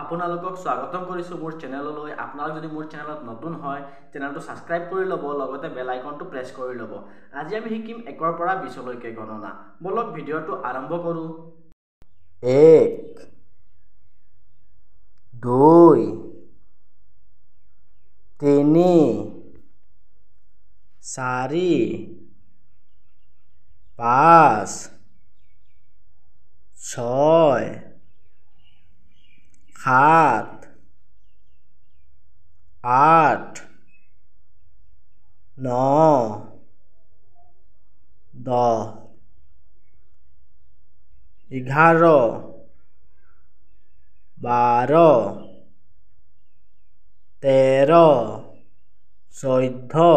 আপোনালোকক স্বাগতম কৰিছো মোৰ চেনেললৈ। আপোনালোক যদি মোৰ চেনেলত নতুন হয় চেনেলটো সাবস্ক্ৰাইব কৰি ল'ব, লগতে বেল আইকনটো প্ৰেছ কৰি ল'ব। আজি আমি শিকিম 1 ৰ পৰা 20 লৈকে গণনা। বলক ভিডিঅটো আৰম্ভ কৰো। 1 2 3 4 5 6 7 8 9 10 11 12 13 14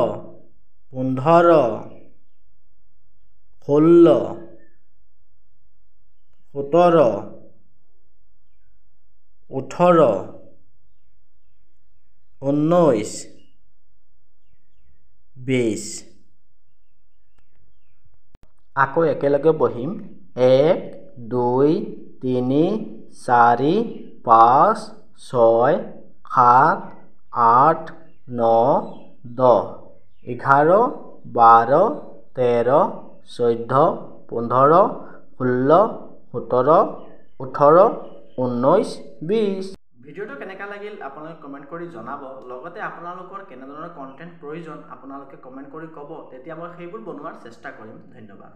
15 16 17 18 19 20 আকৌ একেলগে বহিম। 1 2 3 4 5 6 7 8 9 10 11 12 13 14 15 16 17 18 19 20 ভিডিঅ'টো কেনেকা লাগিল আপোনালোকে কমেন্ট কৰি জনাব। লগতে আপোনালোকৰ কেনেধৰণৰ কন্টেন্ট প্ৰয়োজন আপোনালোকে কমেন্ট কৰি ক'ব, তেতিয়া মই সেইবোৰ বনোৱাৰ চেষ্টা কৰিম। ধন্যবাদ।